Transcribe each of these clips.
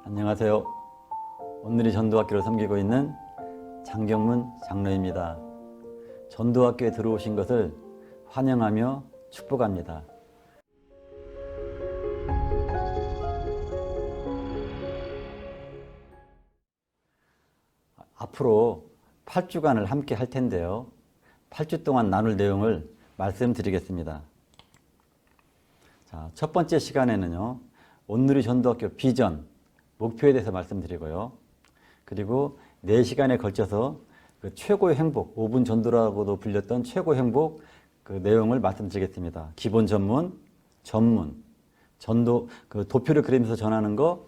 안녕하세요. 오늘이 전도학교를 섬기고 있는 장경문 장로입니다. 전도학교에 들어오신 것을 환영하며 축복합니다. 앞으로 8주간을 함께 할 텐데요. 8주 동안 나눌 내용을 말씀드리겠습니다. 자, 첫 번째 시간에는요. 오늘이 전도학교 비전, 목표에 대해서 말씀드리고요. 그리고 4시간에 걸쳐서 그 최고의 행복, 5분 전도라고도 불렸던 최고의 행복 그 내용을 말씀드리겠습니다. 기본 전문, 전도, 그 도표를 그리면서 전하는 거,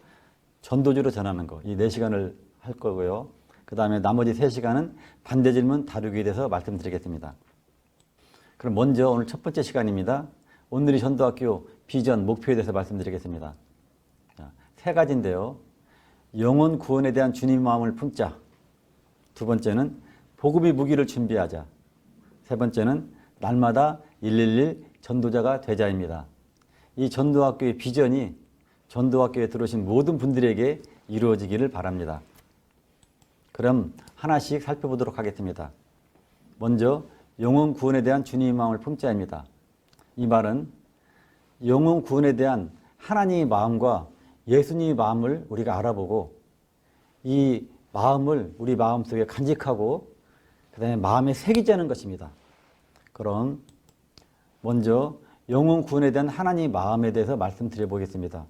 전도주로 전하는 거, 이 4시간을 할 거고요. 그 다음에 나머지 3시간은 반대 질문 다루기에 대해서 말씀드리겠습니다. 그럼 먼저 오늘 첫 번째 시간입니다. 오늘이 전도학교 비전, 목표에 대해서 말씀드리겠습니다. 자, 3가지인데요. 영혼 구원에 대한 주님 마음을 품자. 2번째는 복음의 무기를 준비하자. 3번째는 날마다 111 전도자가 되자입니다. 이 전도학교의 비전이 전도학교에 들어오신 모든 분들에게 이루어지기를 바랍니다. 그럼 하나씩 살펴보도록 하겠습니다. 먼저 영혼 구원에 대한 주님의 마음을 품자입니다. 이 말은 영혼 구원에 대한 하나님의 마음과 예수님의 마음을 우리가 알아보고 이 마음을 우리 마음속에 간직하고 그 다음에 마음에 새기자는 것입니다. 그럼 먼저 영혼 구원에 대한 하나님의 마음에 대해서 말씀드려 보겠습니다.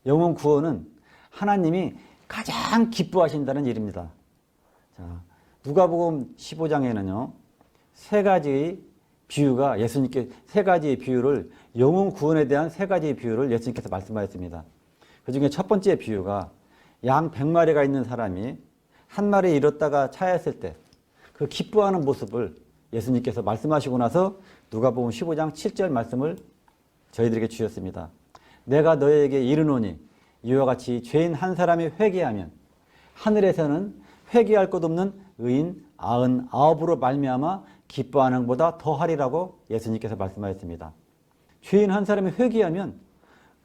영혼 구원은 하나님이 가장 기뻐하신다는 일입니다. 자, 누가복음 15장에는요. 3가지의 비유가 예수님께 3가지의 비유를 영혼 구원에 대한 3가지의 비유를 예수님께서 말씀하셨습니다. 그 중에 첫 번째 비유가 양 100마리가 있는 사람이 한 마리 잃었다가 찾았을 때 그 기뻐하는 모습을 예수님께서 말씀하시고 나서 누가복음 15장 7절 말씀을 저희들에게 주셨습니다. 내가 너에게 이르노니 이와 같이 죄인 한 사람이 회개하면 하늘에서는 회개할 것 없는 의인 99으로 말미암아 기뻐하는 것보다 더하리라고 예수님께서 말씀하셨습니다. 죄인 한 사람이 회개하면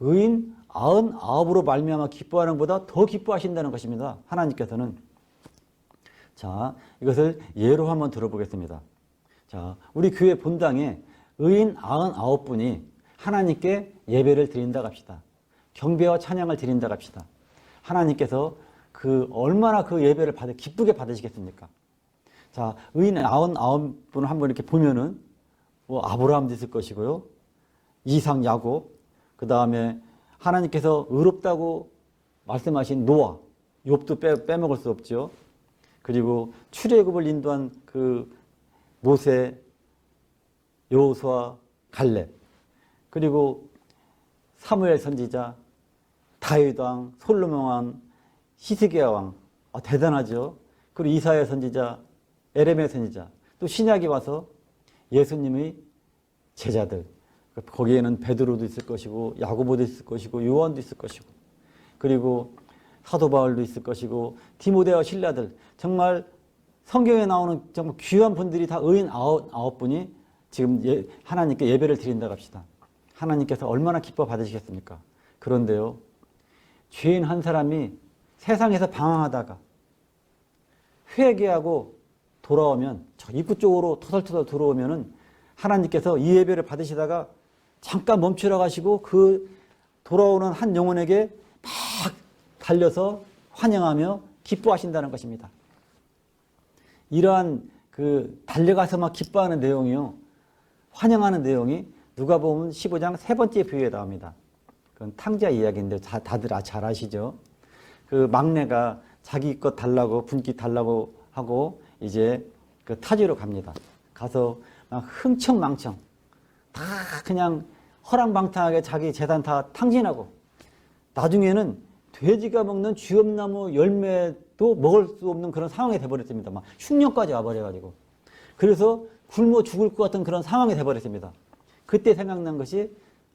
의인 99으로 말미암아 기뻐하는 것보다 더 기뻐하신다는 것입니다. 하나님께서는. 자, 이것을 예로 한번 들어보겠습니다. 자, 우리 교회 본당에 의인 99분이 하나님께 예배를 드린다고 합시다. 경배와 찬양을 드린다고 합시다. 하나님께서 얼마나 그 예배를 기쁘게 받으시겠습니까? 자, 의인 99분을 한번 이렇게 보면은 아브라함도 있을 것이고요. 이삭, 야곱, 그 다음에 하나님께서 의롭다고 말씀하신 노아, 욥도 빼먹을 수 없죠. 그리고 출애굽을 인도한 그 모세, 여호수아, 갈렙, 그리고 사무엘 선지자, 다윗 왕, 솔로몬 왕, 히스기야 왕, 대단하죠. 그리고 이사야 선지자, 에레미야 선지자, 또 신약이 와서 예수님의 제자들, 거기에는 베드로도 있을 것이고 야고보도 있을 것이고 요한도 있을 것이고 그리고 사도 바울도 있을 것이고 디모데와 신라들, 정말 성경에 나오는 정말 귀한 분들이 다 의인 99분이 지금 하나님께 예배를 드린다고 합시다. 하나님께서 얼마나 기뻐 받으시겠습니까? 그런데요, 죄인 한 사람이 세상에서 방황하다가 회개하고 돌아오면 저 입구 쪽으로 터덜터덜 들어오면은 하나님께서 이 예배를 받으시다가 잠깐 멈추라고 하시고 그 돌아오는 한 영혼에게 막 달려서 환영하며 기뻐하신다는 것입니다. 이러한 달려가서 막 기뻐하는 내용이요, 환영하는 내용이 누가복음 15장 3번째 비유에 나옵니다. 그건 탕자 이야기인데 다들 잘 아시죠? 그 막내가 자기 것 달라고 분깃 달라고 하고 이제 그 타지로 갑니다. 가서 막 흥청망청 다 그냥 허랑방탕하게 자기 재산 다 탕진하고 나중에는 돼지가 먹는 쥐엄나무 열매도 먹을 수 없는 그런 상황이 돼버렸습니다. 막 흉년까지 와버려가지고. 그래서 굶어 죽을 것 같은 그런 상황이 돼버렸습니다. 그때 생각난 것이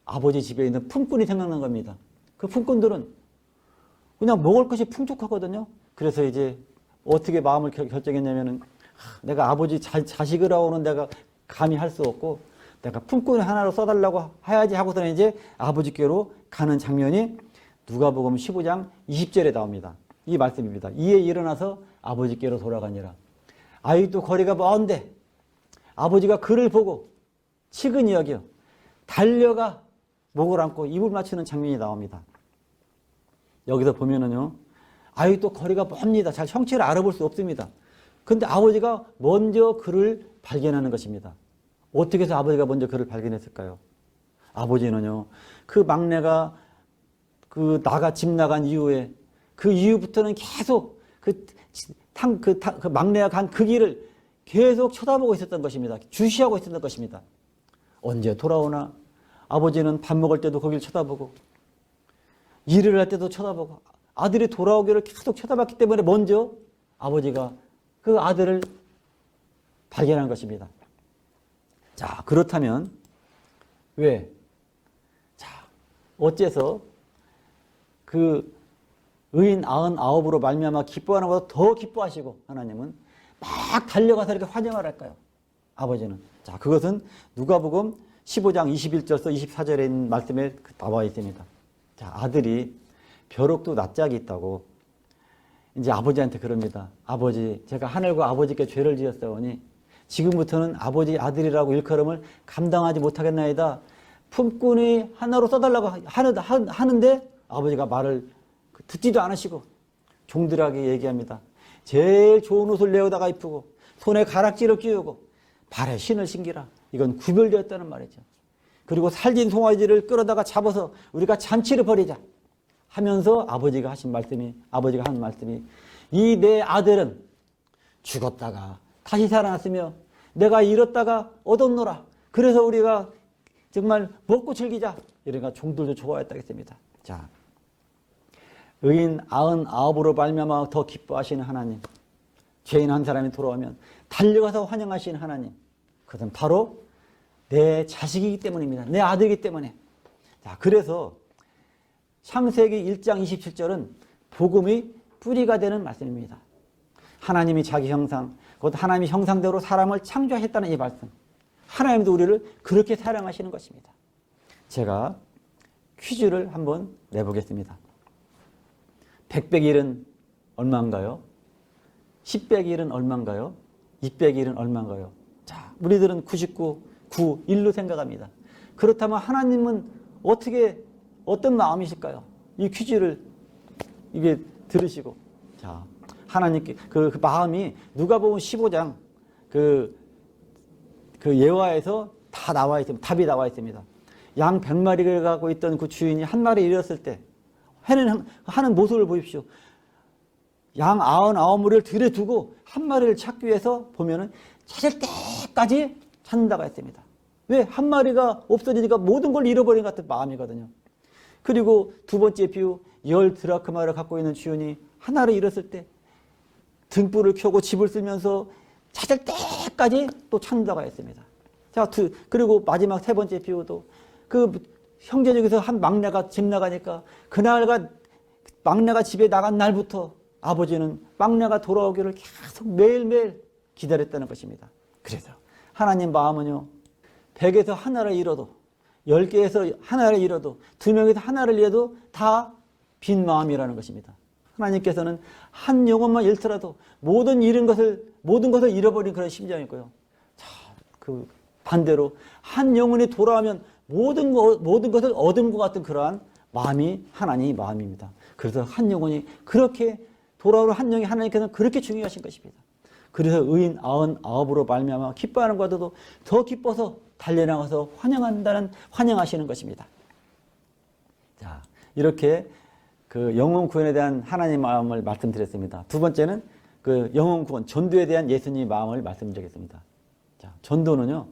아버지 집에 있는 품꾼이 생각난 겁니다. 그 품꾼들은 그냥 먹을 것이 풍족하거든요. 그래서 이제 어떻게 마음을 결정했냐면은 내가 아버지 자식을 하고는 내가 감히 할 수 없고 내가 품꾼 하나로 써달라고 해야지 하고서는 이제 아버지께로 가는 장면이 누가복음 15장 20절에 나옵니다. 이 말씀입니다. 이에 일어나서 아버지께로 돌아가니라. 아직도 거리가 먼데 아버지가 그를 보고 측은히 여겨 달려가 목을 안고 입을 맞추는 장면이 나옵니다. 여기서 보면은요, 아직도 거리가 멉니다. 잘 형체를 알아볼 수 없습니다. 근데 아버지가 먼저 그를 발견하는 것입니다. 어떻게 해서 아버지가 먼저 그를 발견했을까요? 아버지는요, 그 막내가 집 나간 이후에 그 이후부터는 계속 그 막내가 간 그 길을 계속 쳐다보고 있었던 것입니다. 주시하고 있었던 것입니다. 언제 돌아오나? 아버지는 밥 먹을 때도 거기를 쳐다보고 일을 할 때도 쳐다보고 아들이 돌아오기를 계속 쳐다봤기 때문에 먼저 아버지가 그 아들을 발견한 것입니다. 자, 그렇다면 왜? 자, 어째서 그 의인 99으로 말미암아 기뻐하는 것보다 더 기뻐하시고 하나님은 막 달려가서 이렇게 환영을 할까요? 아버지는. 자, 그것은 누가복음 15장 21절에서 24절에 있는 말씀에 나와 있습니다. 자, 아들이 벼룩도 낯짝이 있다고 이제 아버지한테 그럽니다. 아버지, 제가 하늘과 아버지께 죄를 지었사오니 지금부터는 아버지 아들이라고 일컬음을 감당하지 못하겠나이다. 품꾼이 하나로 써달라고 하는데 아버지가 말을 듣지도 않으시고 종들에게 얘기합니다. 제일 좋은 옷을 내어다가 입히고 손에 가락지를 끼우고 발에 신을 신기라. 이건 구별되었다는 말이죠. 그리고 살진 송아지를 끌어다가 잡아서 우리가 잔치를 벌이자 하면서 아버지가 한 말씀이 이 내 아들은 죽었다가 다시 살아났으며 내가 잃었다가 얻었노라. 그래서 우리가 정말 먹고 즐기자. 이러니까 종들도 좋아했다겠습니다. 자, 의인 99으로 말미암아 더 기뻐하시는 하나님, 죄인 한 사람이 돌아오면 달려가서 환영하시는 하나님, 그것은 바로 내 자식이기 때문입니다. 내 아들이기 때문에. 자, 그래서 창세기 1장 27절은 복음의 뿌리가 되는 말씀입니다. 하나님이 자기 형상, 곧 하나님의 형상대로 사람을 창조하셨다는 이 말씀. 하나님도 우리를 그렇게 사랑하시는 것입니다. 제가 퀴즈를 한번 내보겠습니다. 100 1은 얼마인가요? 10 1은 얼마인가요? 200 1은 얼마인가요? 자, 우리들은 99, 9, 1로 생각합니다. 그렇다면 하나님은 어떤 마음이실까요? 이 퀴즈를 이게 들으시고, 자, 하나님께 그 마음이 누가복음 15장 그 예화에서 다 나와 있습니다. 답이 나와 있습니다. 양 100마리를 갖고 있던 그 주인이 한 마리 잃었을 때 하는 모습을 보십시오. 양 99마리를 들에 두고 한 마리를 찾기 위해서 보면은 찾을 때까지 찾는다고 했습니다. 왜? 한 마리가 없어지니까 모든 걸 잃어버린 것 같은 마음이거든요. 그리고 두 번째 비유, 10 드라크마를 갖고 있는 주인이 하나를 잃었을 때 등불을 켜고 집을 쓰면서 찾을 때까지 또 찾는다고 했습니다. 자, 그리고 마지막 세 번째 비유도 그 형제 중에서 한 막내가 집 나가니까 그날가 막내가 집에 나간 날부터 아버지는 막내가 돌아오기를 계속 매일매일 기다렸다는 것입니다. 그래서 하나님 마음은요, 100에서 하나를 잃어도 10개에서 하나를 잃어도 2명에서 하나를 잃어도 다 빈 마음이라는 것입니다. 하나님께서는 한 영혼만 잃더라도 모든 것을 잃어버린 그런 심정이고요. 자, 그 반대로 한 영혼이 돌아오면 모든 것을 얻은 것 같은 그러한 마음이 하나님의 마음입니다. 그래서 한 영혼이 그렇게 돌아오는 한 영이 하나님께서는 그렇게 중요하신 것입니다. 그래서 의인 99으로 말미암아 기뻐하는 것보다도 더 기뻐서 달려나가서 환영하시는 것입니다. 자, 이렇게 그 영혼 구원에 대한 하나님의 마음을 말씀드렸습니다. 두 번째는 그 영혼 구원, 전도에 대한 예수님의 마음을 말씀드리겠습니다. 자, 전도는요,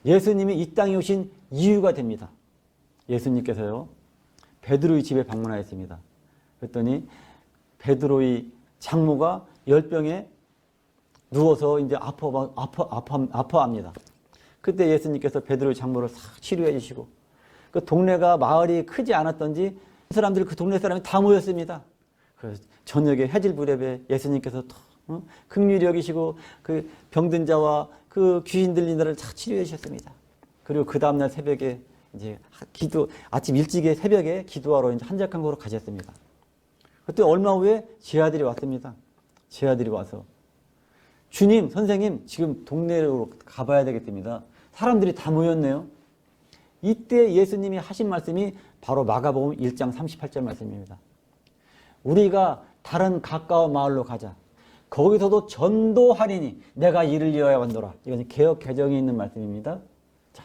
예수님이 이 땅에 오신 이유가 됩니다. 예수님께서요, 베드로의 집에 방문하였습니다. 그랬더니 베드로의 장모가 열병에 누워서 이제 아파합니다. 그때 예수님께서 베드로의 장모를 싹 치료해 주시고 그 동네가 마을이 크지 않았던지 그 사람들이 그 동네 사람이 다 모였습니다. 그 저녁에 해질 무렵에 예수님께서 긍휼히 여기시고 그 병든 자와 그 귀신 들린 자를 다 치료해 주셨습니다. 그리고 그 다음날 새벽에 이제 아침 일찍에 새벽에 기도하러 이제 한적한 곳으로 가셨습니다. 그때 얼마 후에 제 아들이 왔습니다. 제 아들이 와서 주님, 선생님, 지금 동네로 가봐야 되겠습니다. 사람들이 다 모였네요. 이때 예수님이 하신 말씀이 바로 마가복음 1장 38절 말씀입니다. 우리가 다른 가까운 마을로 가자. 거기서도 전도하리니 내가 이를 위하여 왔노라. 이건 개역 개정에 있는 말씀입니다. 자,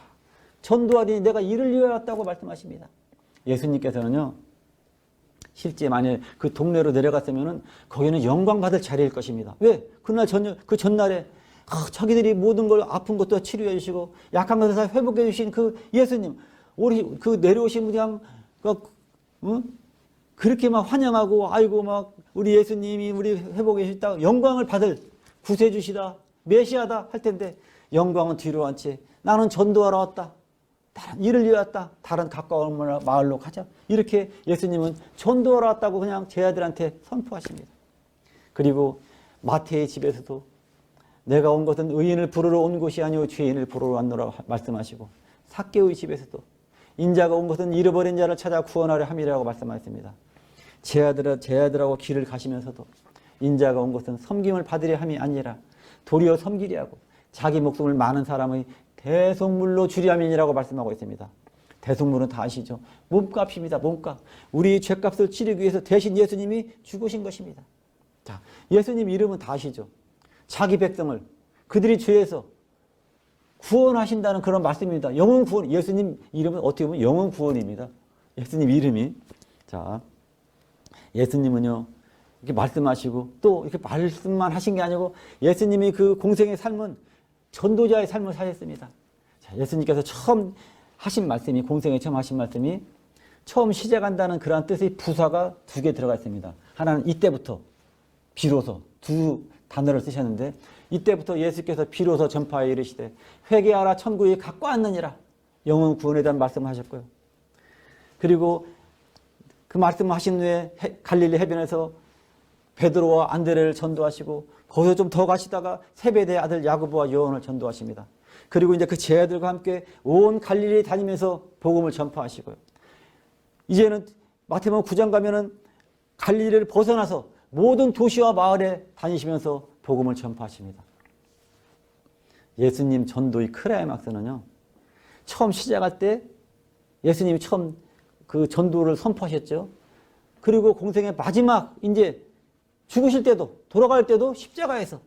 전도하리니 내가 이를 위하여 왔다고 말씀하십니다. 예수님께서는요, 실제 만약에 그 동네로 내려갔으면은 거기는 영광 받을 자리일 것입니다. 왜? 그날 그 전날에 자기들이 모든 걸 아픈 것도 치료해 주시고 약한 것을 다 회복해 주신 그 예수님, 우리 그 내려오신 그냥 그렇게 막 환영하고 아이고 막 우리 예수님이 우리 회복해 주셨다 영광을 받을 구세해 주시다 메시아다 할 텐데 영광은 뒤로 한 채 나는 전도하러 왔다. 다른 일을 위해 왔다. 다른 가까운 마을로 가자. 이렇게 예수님은 전도하러 왔다고 그냥 제 아들한테 선포하십니다. 그리고 마태의 집에서도 내가 온 것은 의인을 부르러 온 것이 아니오 죄인을 부르러 왔노라 말씀하시고 삭개오의 집에서도 인자가 온 것은 잃어버린 자를 찾아 구원하려 함이라고 말씀하셨습니다. 제 아들하고 길을 가시면서도 인자가 온 것은 섬김을 받으려 함이 아니라 도리어 섬기려 하고 자기 목숨을 많은 사람의 대속물로 주리 함이라고 말씀하고 있습니다. 대속물은 다 아시죠? 몸값입니다. 몸값. 우리 죄값을 치르기 위해서 대신 예수님이 죽으신 것입니다. 자, 예수님 이름은 다 아시죠? 자기 백성을 그들이 죄에서 구원하신다는 그런 말씀입니다. 영혼 구원. 예수님 이름은 어떻게 보면 영혼 구원입니다. 예수님 이름이. 자, 예수님은요, 이렇게 말씀하시고 또 이렇게 말씀만 하신 게 아니고 예수님이 그 공생의 삶은 전도자의 삶을 사셨습니다. 자, 예수님께서 처음 하신 말씀이 공생에 처음 하신 말씀이 처음 시작한다는 그러한 뜻의 부사가 두 개 들어가 있습니다. 하나는 이때부터 비로소 두 단어를 쓰셨는데 이때부터 예수께서 비로소 전파에 이르시되 회개하라 천국이 가까이 왔느니라 영혼 구원에 대한 말씀을 하셨고요. 그리고 그 말씀을 하신 후에 갈릴리 해변에서 베드로와 안드레를 전도하시고 거기서 좀 더 가시다가 세베대의 아들 야고보와 요한을 전도하십니다. 그리고 이제 그 제 아들과 함께 온 갈릴리 다니면서 복음을 전파하시고요. 이제는 마태복음 9장 가면은 갈릴리를 벗어나서 모든 도시와 마을에 다니시면서 복음을 전파하십니다. 예수님 전도의 크라이막스는요, 처음 시작할 때 예수님이 처음 그 전도를 선포하셨죠. 그리고 공생의 마지막 이제 죽으실 때도 돌아갈 때도 십자가에서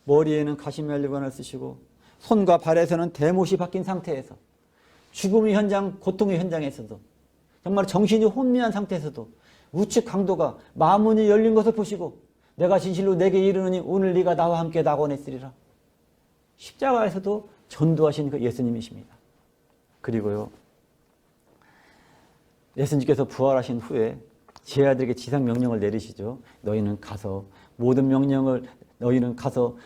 머리에는 가시멜리관을 쓰시고 손과 발에서는 대못이 박힌 상태에서 죽음의 현장, 고통의 현장에서도 정말 정신이 혼미한 상태에서도 우측 강도가 마문이 열린 것을 보시고 내가 진실로 내게 이르노니 오늘 네가 나와 함께 낙원에 있으리라. 십자가에서도 전도하신 그 예수님이십니다. 그리고요, 예수님께서 부활하신 후에 제 아들에게 지상 명령을 내리시죠. 너희는 가서 모든 명령을 너희는 가서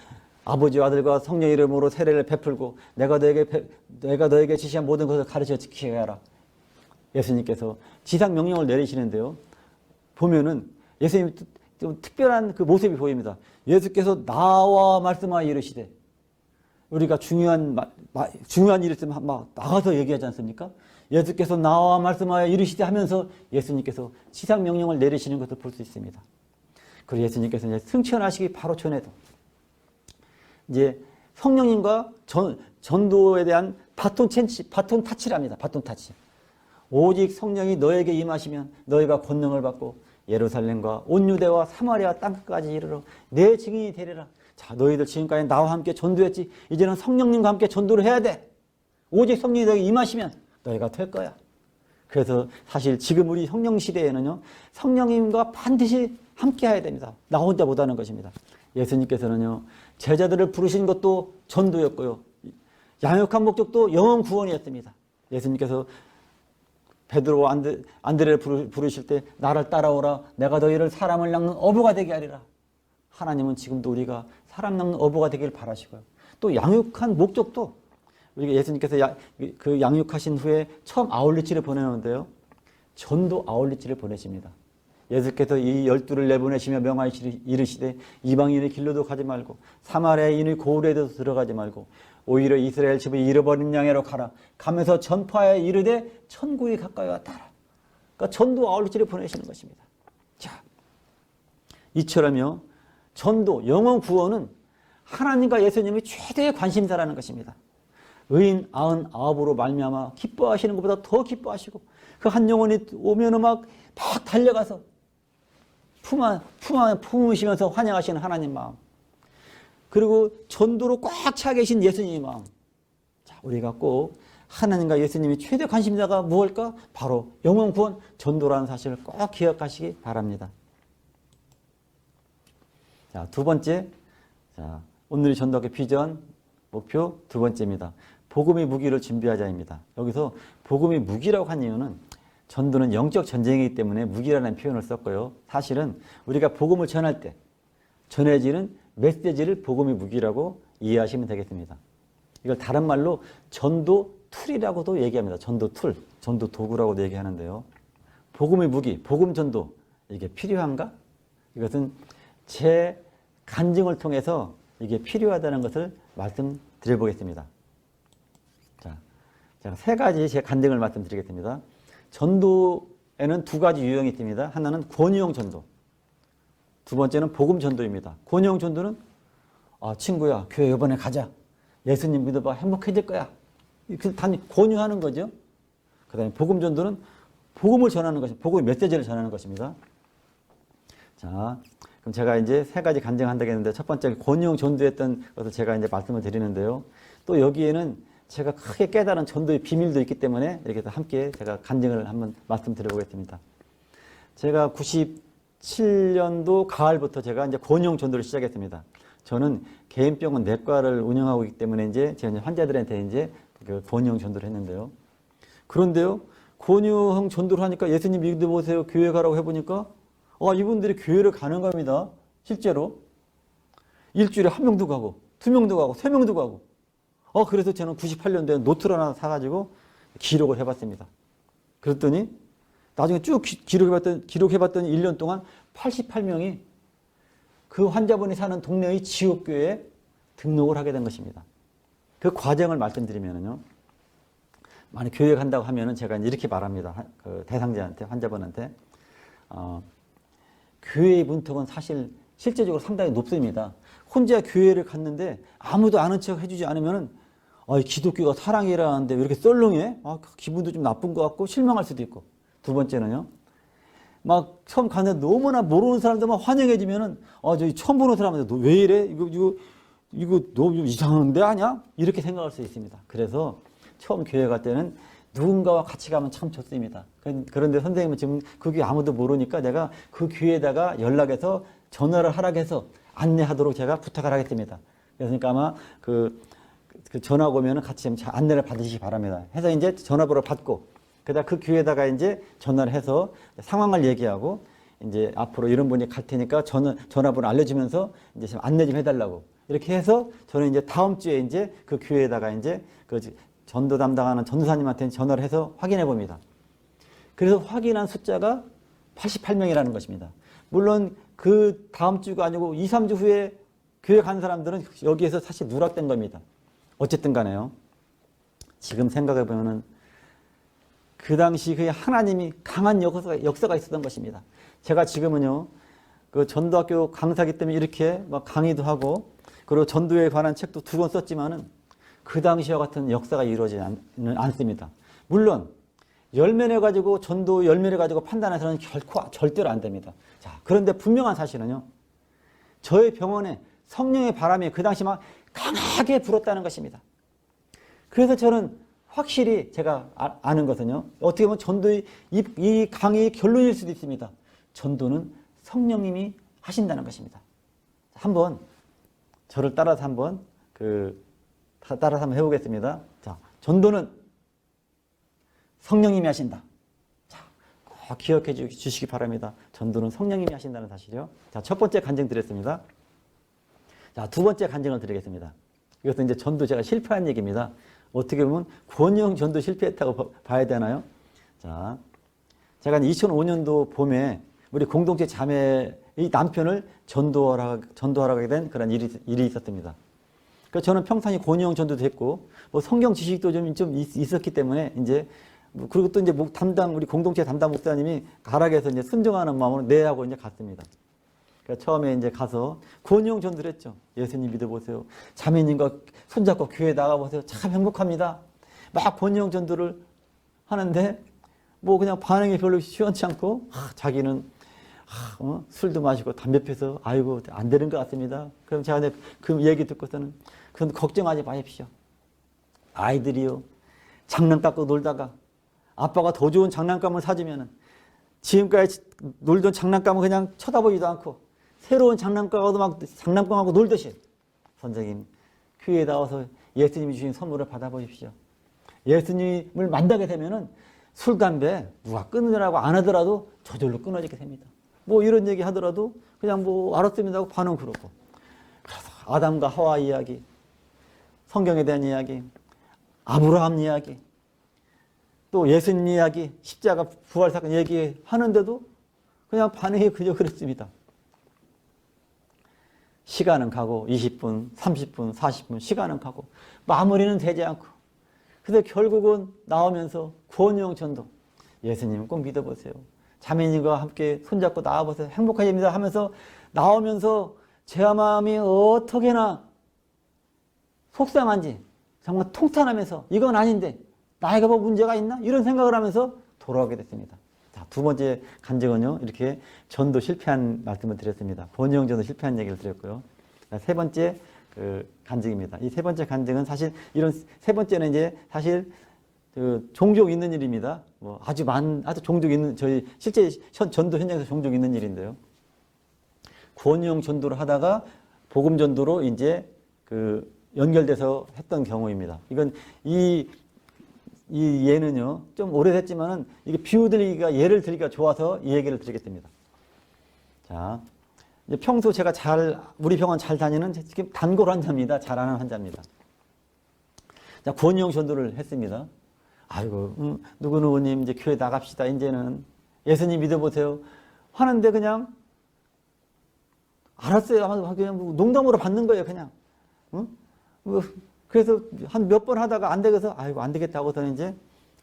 아버지와 아들과 성령 이름으로 세례를 베풀고 내가 너에게 지시한 모든 것을 가르쳐 지키게 하라. 예수님께서 지상 명령을 내리시는데요. 보면은 예수님 좀 특별한 그 모습이 보입니다. 예수께서 나와 말씀하여 이르시되 우리가 중요한 일 있으면 막 나가서 얘기하지 않습니까? 예수께서 나와 말씀하여 이르시되 하면서 예수님께서 지상 명령을 내리시는 것을 볼 수 있습니다. 그리고 예수님께서 이제 승천하시기 바로 전에도 이제 성령님과 전도에 대한 바톤 타치랍니다. 바톤 타치. 오직 성령이 너에게 임하시면 너희가 권능을 받고 예루살렘과 온 유대와 사마리아 땅끝까지 이르러 내 증인이 되리라. 자, 너희들 지금까지 나와 함께 전도했지. 이제는 성령님과 함께 전도를 해야 돼. 오직 성령이 너에게 임하시면 너희가 될 거야. 그래서 사실 지금 우리 성령 시대에는요, 성령님과 반드시 함께 해야 됩니다. 나 혼자 못하는 것입니다. 예수님께서는요, 제자들을 부르신 것도 전도였고요, 양육한 목적도 영혼 구원이었습니다. 예수님께서 베드로와 안드레를 부르실 때 나를 따라오라. 내가 너희를 사람을 낚는 어부가 되게 하리라. 하나님은 지금도 우리가 사람 낚는 어부가 되길 바라시고요. 또 양육한 목적도 우리가 예수님께서 그 양육하신 후에 처음 아울리치를 보내는데요. 전도 아울리치를 보내십니다. 예수께서 이 12를 내보내시며 명하시되 이르시되 이방인의 길로도 가지 말고 사마리아인의 고을에도 들어가지 말고 오히려 이스라엘 집을 잃어버린 양으로 가라. 가면서 전파하여 이르되 천국이 가까이 왔다라. 그러니까 전도 아울리치를 보내시는 것입니다. 자, 이처럼요. 전도, 영혼 구원은 하나님과 예수님이 최대의 관심사라는 것입니다. 의인 99으로 말미암아 기뻐하시는 것보다 더 기뻐하시고 그 한 영혼이 오면은 막 달려가서 품으시면서 환영하시는 하나님 마음. 그리고 전도로 꽉 차 계신 예수님의 마음. 자, 우리가 꼭 하나님과 예수님이 최대 관심사가 무엇일까? 바로 영혼 구원, 전도라는 사실을 꼭 기억하시기 바랍니다. 자, 두 번째. 자, 오늘의 전도학교 비전 목표 두 번째입니다. 복음의 무기를 준비하자입니다. 여기서 복음의 무기라고 한 이유는 전도는 영적 전쟁이기 때문에 무기라는 표현을 썼고요. 사실은 우리가 복음을 전할 때 전해지는 메시지를 복음의 무기라고 이해하시면 되겠습니다. 이걸 다른 말로 전도 툴이라고도 얘기합니다. 전도 툴, 전도 도구라고도 얘기하는데요. 복음의 무기, 복음 전도 이게 필요한가? 이것은 제 간증을 통해서 이게 필요하다는 것을 말씀드려 보겠습니다. 자, 제가 세 가지 제 간증을 말씀드리겠습니다. 전도에는 두 가지 유형이 있습니다. 하나는 권유형 전도, 두 번째는 복음 전도입니다. 권유형 전도는 친구야 교회 이번에 가자. 예수님 믿어봐 행복해질 거야. 단 권유하는 거죠. 그 다음에 복음 전도는 복음을 전하는 것입니다. 복음의 메시지를 전하는 것입니다. 자, 그럼 제가 이제 세 가지 간증한다고 했는데 첫 번째 권유형 전도했던 것을 제가 이제 말씀을 드리는데요. 또 여기에는 제가 크게 깨달은 전도의 비밀도 있기 때문에 이렇게 함께 제가 간증을 한번 말씀드려 보겠습니다. 제가 97년도 가을부터 제가 이제 권유형 전도를 시작했습니다. 저는 개인병원 내과를 운영하고 있기 때문에 제가 환자들한테 이제 그 권유형 전도를 했는데요. 그런데요, 권유형 전도를 하니까 예수님 믿어보세요. 교회 가라고 해보니까 이분들이 교회를 가는 겁니다. 실제로. 일주일에 1명도 가고 2명도 가고 3명도 가고. 그래서 저는 98년도에 노트를 하나 사가지고 기록을 해봤습니다. 그랬더니 나중에 쭉 기록해봤더니 1년 동안 88명이 그 환자분이 사는 동네의 지옥교회에 등록을 하게 된 것입니다. 그 과정을 말씀드리면요. 만약 교회 간다고 하면은 제가 이렇게 말합니다. 그 대상자한테, 환자분한테. 교회의 문턱은 사실 실제적으로 상당히 높습니다. 혼자 교회를 갔는데 아무도 아는 척 해주지 않으면은 기독교가 사랑이라는데 왜 이렇게 썰렁해? 기분도 좀 나쁜 것 같고 실망할 수도 있고. 두 번째는요. 막 처음 갔는데 너무나 모르는 사람들만 환영해주면은 저기 처음 보는 사람한테 너 왜 이래? 이거 너 이상한데 아냐? 이렇게 생각할 수 있습니다. 그래서 처음 교회 갈 때는 누군가와 같이 가면 참 좋습니다. 그런데 선생님은 지금 그 교회 아무도 모르니까 내가 그 교회에다가 연락해서 전화를 하라고 해서 안내하도록 제가 부탁을 하겠습니다. 그러니까 아마 그 전화가 오면은 같이 안내를 받으시기 바랍니다. 해서 이제 전화번호를 받고, 그다음 그 교회에다가 이제 전화를 해서 상황을 얘기하고, 이제 앞으로 이런 분이 갈 테니까 전화번호 알려주면서 이제 좀 안내 좀 해달라고. 이렇게 해서 저는 이제 다음 주에 이제 그 교회에다가 이제 그 전도 담당하는 전도사님한테 전화를 해서 확인해 봅니다. 그래서 확인한 숫자가 88명이라는 것입니다. 물론 그 다음 주가 아니고 2, 3주 후에 교회 간 사람들은 여기에서 사실 누락된 겁니다. 어쨌든 간에요. 지금 생각해 보면은 그 당시 그 하나님이 강한 역사가 있었던 것입니다. 제가 지금은요, 그 전도학교 강사기 때문에 이렇게 막 강의도 하고, 그리고 전도에 관한 책도 2권 썼지만은 그 당시와 같은 역사가 이루어지지 않습니다. 물론 열매 내가지고 전도 열매 내가지고 판단해서는 절대로 안 됩니다. 자, 그런데 분명한 사실은요, 저의 병원에 성령의 바람이 그 당시 막 강하게 불었다는 것입니다. 그래서 저는 확실히 제가 아는 것은요, 어떻게 보면 전도의 이 강의의 결론일 수도 있습니다. 전도는 성령님이 하신다는 것입니다. 한번 저를 따라서 한번 해보겠습니다. 자, 전도는 성령님이 하신다. 자, 꼭 기억해 주시기 바랍니다. 전도는 성령님이 하신다는 사실이요. 자, 첫 번째 간증 드렸습니다. 자, 두 번째 간증을 드리겠습니다. 이것은 이제 전도 제가 실패한 얘기입니다. 어떻게 보면 권위형 전도 실패했다고 봐야 되나요? 자, 제가 2005년도 봄에 우리 공동체 자매의 남편을 전도하러 가게 된 그런 일이 있었습니다. 그래서 저는 평상시 권위형 전도도 했고, 뭐 성경 지식도 좀 있었기 때문에 이제 그리고 또 이제 우리 공동체 담당 목사님이 가락에서 이제 순종하는 마음으로 네 하고 이제 갔습니다. 그래서 처음에 이제 가서 권위형 전도를 했죠. 예수님 믿어보세요. 자매님과 손잡고 교회 나가보세요. 참 행복합니다. 막 권위형 전도를 하는데 뭐 그냥 반응이 별로 시원치 않고 자기는 술도 마시고 담배 피워서 아이고 안 되는 것 같습니다. 그럼 제가 그 얘기 듣고서는 그건 걱정하지 마십시오. 아이들이요 장난 갖고 놀다가 아빠가 더 좋은 장난감을 사주면은 지금까지 놀던 장난감은 그냥 쳐다보지도 않고 새로운 장난감하고 막 장난감하고 놀듯이 선생님 교회에 나와서 예수님이 주신 선물을 받아보십시오. 예수님을 만나게 되면은 술, 담배 누가 끊으라고 안 하더라도 저절로 끊어지게 됩니다. 뭐 이런 얘기 하더라도 그냥 뭐 알았습니다 하고 반응 그렇고. 그래서 아담과 하와 이야기, 성경에 대한 이야기, 아브라함 이야기, 또 예수님 이야기, 십자가 부활 사건 얘기하는데도 그냥 반응이 그저 그랬습니다. 시간은 가고 20분, 30분, 40분 시간은 가고 마무리는 되지 않고 그래서 결국은 나오면서 권위형 전도 예수님 꼭 믿어보세요. 자매님과 함께 손잡고 나와보세요. 행복하십니다 하면서 나오면서 제 마음이 어떻게나 속상한지 정말 통탄하면서 이건 아닌데 나이가 뭐 문제가 있나? 이런 생각을 하면서 돌아오게 됐습니다. 자, 두 번째 간증은요. 이렇게 전도 실패한 말씀을 드렸습니다. 권위형 전도 실패한 얘기를 드렸고요. 세 번째 간증입니다. 이 세 번째 간증은 사실 이런 세 번째는 이제 사실 종종 있는 일입니다. 뭐 아주 종종 있는 저희 실제 전도 현장에서 종종 있는 일인데요. 권위형 전도를 하다가 복음 전도로 이제 연결돼서 했던 경우입니다. 이건 이 예는요 좀 오래됐지만은 이게 예를 들기가 좋아서 이 얘기를 드리겠습니다. 자, 이제 평소 제가 우리 병원 잘 다니는 지금 단골 환자입니다. 잘 아는 환자입니다. 자, 권위형 전도를 했습니다. 아이고, 누구누구님 이제 교회 나갑시다. 이제는 예수님 믿어보세요. 하는데 그냥 알았어요. 그냥 뭐 농담으로 받는 거예요. 그냥. 그래서 한 몇 번 하다가 안 되겠어. 아이고 안 되겠다 하고서는 이제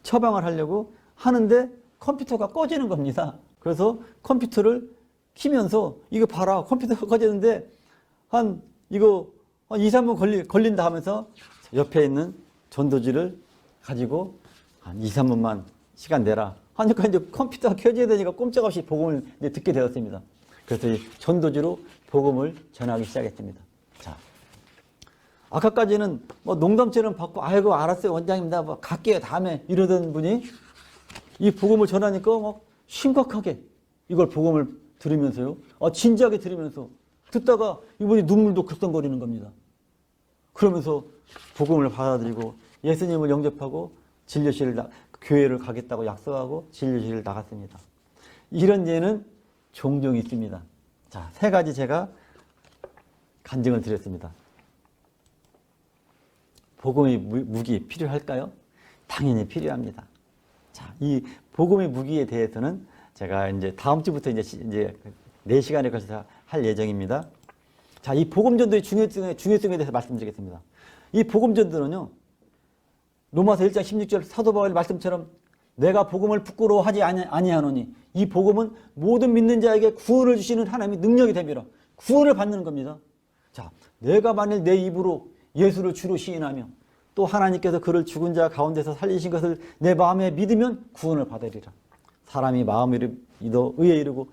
처방을 하려고 하는데 컴퓨터가 꺼지는 겁니다. 그래서 컴퓨터를 키면서 이거 봐라. 컴퓨터가 꺼지는데 한 2, 3분 걸린다 하면서 옆에 있는 전도지를 가지고 한 2, 3분만 시간 내라 하니까 이제 컴퓨터가 켜져야 되니까 꼼짝없이 복음을 이제 듣게 되었습니다. 그래서 이 전도지로 복음을 전하기 시작했습니다. 자, 아까까지는 뭐 농담처럼 받고 아이고 알았어요 원장입니다 뭐 갈게요 다음에 이러던 분이 이 복음을 전하니까 막 심각하게 이걸 복음을 들으면서요 진지하게 들으면서 듣다가 이분이 눈물도 글썽거리는 겁니다. 그러면서 복음을 받아들이고 예수님을 영접하고 교회를 가겠다고 약속하고 진료실을 나갔습니다. 이런 예는 종종 있습니다. 자, 세 가지 제가 간증을 드렸습니다. 복음의 무기 필요할까요? 당연히 필요합니다. 자, 이 복음의 무기에 대해서는 제가 이제 다음 주부터 이제 4시간에 걸쳐서 할 예정입니다. 자, 이 복음 전도의 중요성에 대해서 말씀드리겠습니다. 이 복음 전도는요, 로마서 1장 16절 사도 바울의 말씀처럼 내가 복음을 부끄러워하지 아니하노니 이 복음은 모든 믿는 자에게 구원을 주시는 하나님의 능력이 됨이라. 구원을 받는 겁니다. 자, 내가 만일 내 입으로 예수를 주로 시인하며 또 하나님께서 그를 죽은 자 가운데서 살리신 것을 내 마음에 믿으면 구원을 받으리라. 사람이 마음으로 믿어 의에 이르고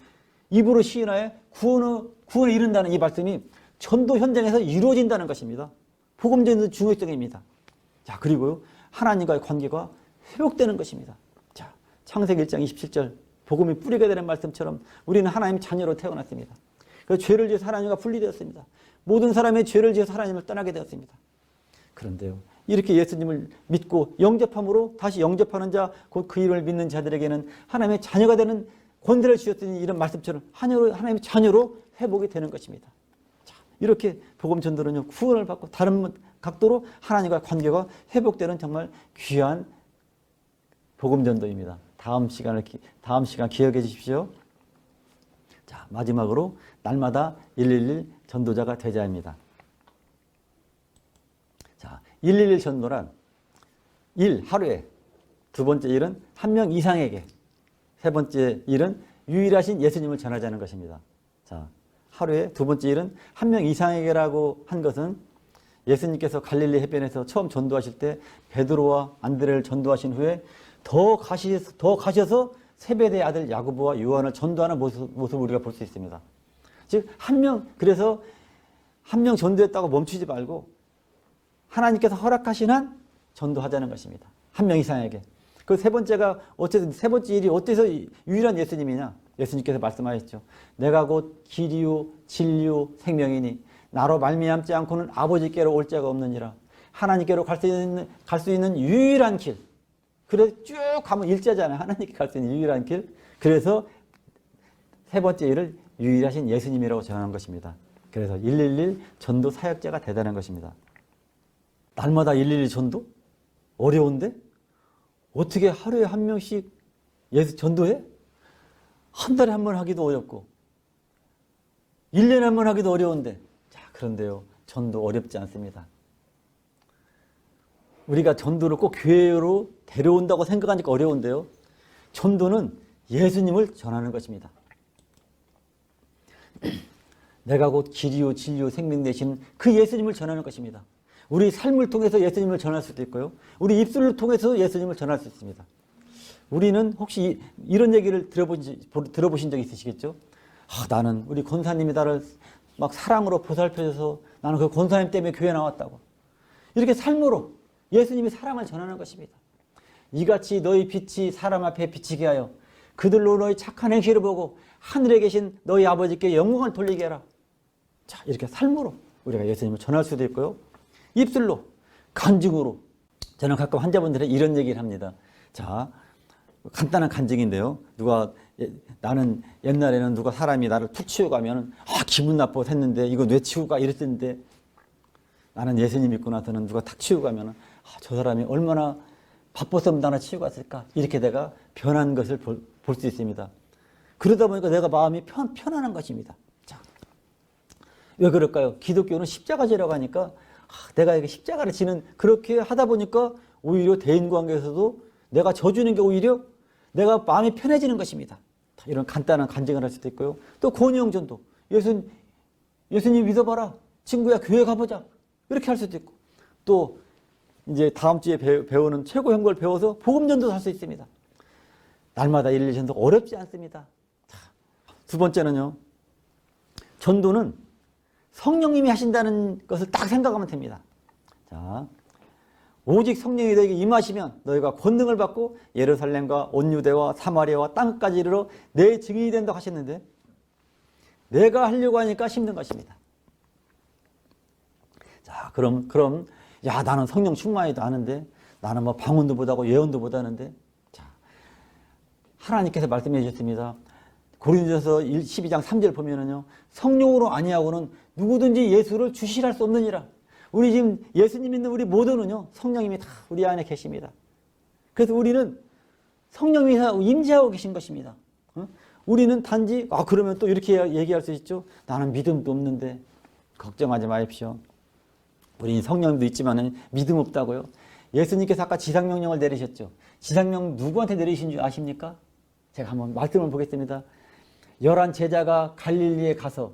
입으로 시인하여 구원에 이른다는 이 말씀이 전도 현장에서 이루어진다는 것입니다. 복음 전도의 중요성입니다. 자, 그리고요, 하나님과의 관계가 회복되는 것입니다. 자, 창세기 1장 27절 복음이 뿌리가 되는 말씀처럼 우리는 하나님 자녀로 태어났습니다. 그래서 죄를 지어서 하나님과 분리되었습니다. 모든 사람의 죄를 지어서 하나님을 떠나게 되었습니다. 그런데요, 이렇게 예수님을 믿고 영접함으로 다시 영접하는 자, 곧 그 이름을 믿는 자들에게는 하나님의 자녀가 되는 권세를 주셨으니 이런 말씀처럼 하나님의 자녀로 회복이 되는 것입니다. 자, 이렇게 복음 전도는요, 구원을 받고 각도로 하나님과 관계가 회복되는 정말 귀한 복음전도입니다. 다음 시간 기억해 주십시오. 자, 마지막으로 날마다 111 전도자가 되자입니다. 자, 111 전도란 1. 하루에, 두 번째 일은 한 명 이상에게, 세 번째 일은 유일하신 예수님을 전하자는 것입니다. 자, 하루에 두 번째 일은 한 명 이상에게라고 한 것은 예수님께서 갈릴리 해변에서 처음 전도하실 때 베드로와 안드레를 전도하신 후에 더 가셔서 세베대의 아들 야고보와 요한을 전도하는 모습을 우리가 볼 수 있습니다. 즉 그래서 한 명 전도했다고 멈추지 말고 하나님께서 허락하신 한 전도하자는 것입니다. 한 명 이상에게. 그 세 번째가 어쨌든 세 번째 일이 어때서 유일한 예수님이냐? 예수님께서 말씀하셨죠. 내가 곧 길이요 진리요 생명이니 나로 말미암지 않고는 아버지께로 올 자가 없느니라. 하나님께로 갈 수 있는 유일한 길. 그래서 쭉 가면 일자잖아요. 하나님께 갈 수 있는 유일한 길. 그래서 세 번째 일을 유일하신 예수님이라고 전하는 것입니다. 그래서 111 전도 사역자가 되다는 것입니다. 날마다 111 전도? 어려운데? 어떻게 하루에 한 명씩 예수 전도해? 한 달에 한 번 하기도 어렵고 1년에 한 번 하기도 어려운데, 자, 그런데요, 전도 어렵지 않습니다. 우리가 전도를 꼭 교회로 데려온다고 생각하니까 어려운데요, 전도는 예수님을 전하는 것입니다. 내가 곧 길이요 진리요 생명 되신 그 예수님을 전하는 것입니다. 우리 삶을 통해서 예수님을 전할 수도 있고요, 우리 입술을 통해서 예수님을 전할 수 있습니다. 우리는 혹시 이런 얘기를 들어보신 적 있으시겠죠? 나는 우리 권사님이 나를 막 사랑으로 보살펴줘서 나는 그 권사님 때문에 교회 나왔다고. 이렇게 삶으로 예수님이 사랑을 전하는 것입니다. 이같이 너희 빛이 사람 앞에 비치게 하여 그들로 너희 착한 행실을 보고 하늘에 계신 너희 아버지께 영광을 돌리게 해라. 자, 이렇게 삶으로 우리가 예수님을 전할 수도 있고요, 입술로, 간증으로. 저는 가끔 환자분들이 이런 얘기를 합니다. 자, 간단한 간증인데요, 나는 옛날에는 누가 사람이 나를 툭 치워가면 기분 나빠서 했는데 이거 왜 치우고 가 이랬는데, 나는 예수님 믿고 나서는 누가 탁 치우고 가면 저 사람이 얼마나 바빠서 나를 치우고 갔을까, 이렇게 내가 변한 것을 볼 수 있습니다. 그러다 보니까 내가 마음이 편안한 것입니다. 자, 왜 그럴까요? 기독교는 십자가 지라고 하니까 내가 이게 십자가를 지는, 그렇게 하다 보니까 오히려 대인관계에서도 내가 져주는 게 오히려 내가 마음이 편해지는 것입니다. 이런 간단한 간증을 할 수도 있고요, 또 권위형전도, 예수님 믿어봐라, 친구야 교회 가보자, 이렇게 할 수도 있고, 또 이제 다음 주에 배우는 최고 형벌 배워서 복음전도도 할 수 있습니다. 날마다 111 전도가 어렵지 않습니다. 두 번째는요, 전도는 성령님이 하신다는 것을 딱 생각하면 됩니다. 자, 오직 성령이 너에게 임하시면 너희가 권능을 받고 예루살렘과 온 유대와 사마리아와 땅까지 이르러 내 증인이 된다고 하셨는데, 내가 하려고 하니까 힘든 것입니다. 자, 그럼 나는 성령 충만이도 아는데, 나는 뭐 방언도 못하고 예언도 못하는데. 자, 하나님께서 말씀해 주셨습니다. 고린도전서 12장 3절 보면은요, 성령으로 아니하고는 누구든지 예수를 주시할 수 없느니라. 우리 지금 예수님 믿는 우리 모두는요, 성령님이 다 우리 안에 계십니다. 그래서 우리는 성령이 임재하고 계신 것입니다. 우리는 단지 그러면 또 이렇게 얘기할 수 있죠. 나는 믿음도 없는데. 걱정하지 마십시오. 우리 성령도 있지만 믿음 없다고요? 예수님께서 아까 지상명령을 내리셨죠. 지상명 누구한테 내리신 줄 아십니까? 제가 한번 말씀을 보겠습니다. 11 제자가 갈릴리에 가서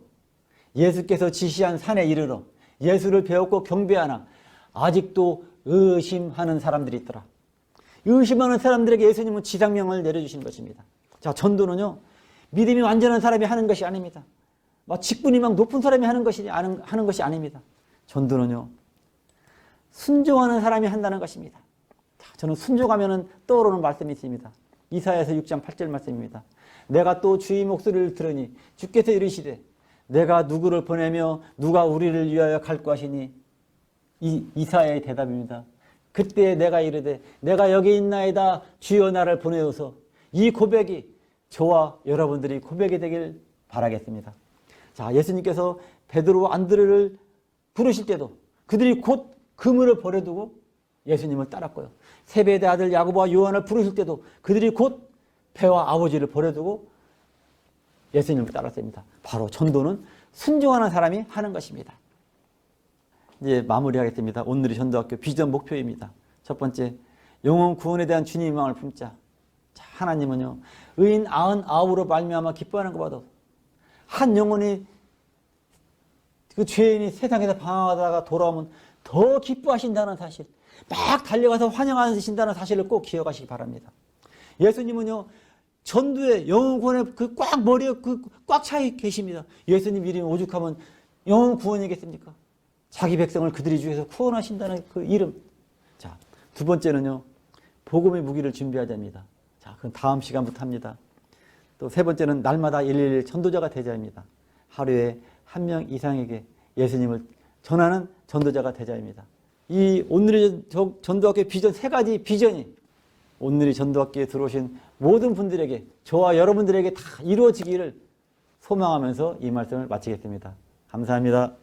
예수께서 지시한 산에 이르러 예수를 배웠고 경배하나 아직도 의심하는 사람들이 있더라. 의심하는 사람들에게 예수님은 지상명을 내려주신 것입니다. 자, 전도는요, 믿음이 완전한 사람이 하는 것이 아닙니다. 직분이 막 높은 사람이 하는 것이 아닙니다. 전도는요, 순종하는 사람이 한다는 것입니다. 자, 저는 순종하면 떠오르는 말씀이 있습니다. 이사야서 6장 8절 말씀입니다. 내가 또 주의 목소리를 들으니 주께서 이르시되 내가 누구를 보내며 누가 우리를 위하여 갈고 하시니, 이사야의 대답입니다. 그때 내가 이르되 내가 여기 있나이다 주여 나를 보내어서, 이 고백이 저와 여러분들이 고백이 되길 바라겠습니다. 자, 예수님께서 베드로와 안드레를 부르실 때도 그들이 곧 그물을 버려두고 예수님을 따랐고요. 세베대 아들 야고보와 요한을 부르실 때도 그들이 곧 배와 아버지를 버려두고 예수님을 따랐습니다. 바로 전도는 순종하는 사람이 하는 것입니다. 이제 마무리하겠습니다. 오늘의 전도학교 비전 목표입니다. 첫 번째, 영혼 구원에 대한 주님의 마음을 품자. 자, 하나님은요, 의인 99으로 말미암아 기뻐하는 것보다 한 영혼이 그 죄인이 세상에서 방황하다가 돌아오면 더 기뻐하신다는 사실, 막 달려가서 환영하신다는 사실을 꼭 기억하시기 바랍니다. 예수님은요, 전도에 영혼 구원에 그 꽉 머리에 그 꽉 차 계십니다. 예수님 이름이 오죽하면 영혼 구원이겠습니까? 자기 백성을 그들이 중에서 구원하신다는 그 이름. 자, 두 번째는요, 복음의 무기를 준비하자입니다. 자, 그건 다음 시간부터 합니다. 또 세 번째는 날마다 111 전도자가 되자입니다. 하루에 한 명 이상에게 예수님을 전하는 전도자가 되자입니다. 이 오늘의 전도학교 비전 세 가지 비전이 오늘의 전도학교에 들어오신 모든 분들에게, 저와 여러분들에게 다 이루어지기를 소망하면서 이 말씀을 마치겠습니다. 감사합니다.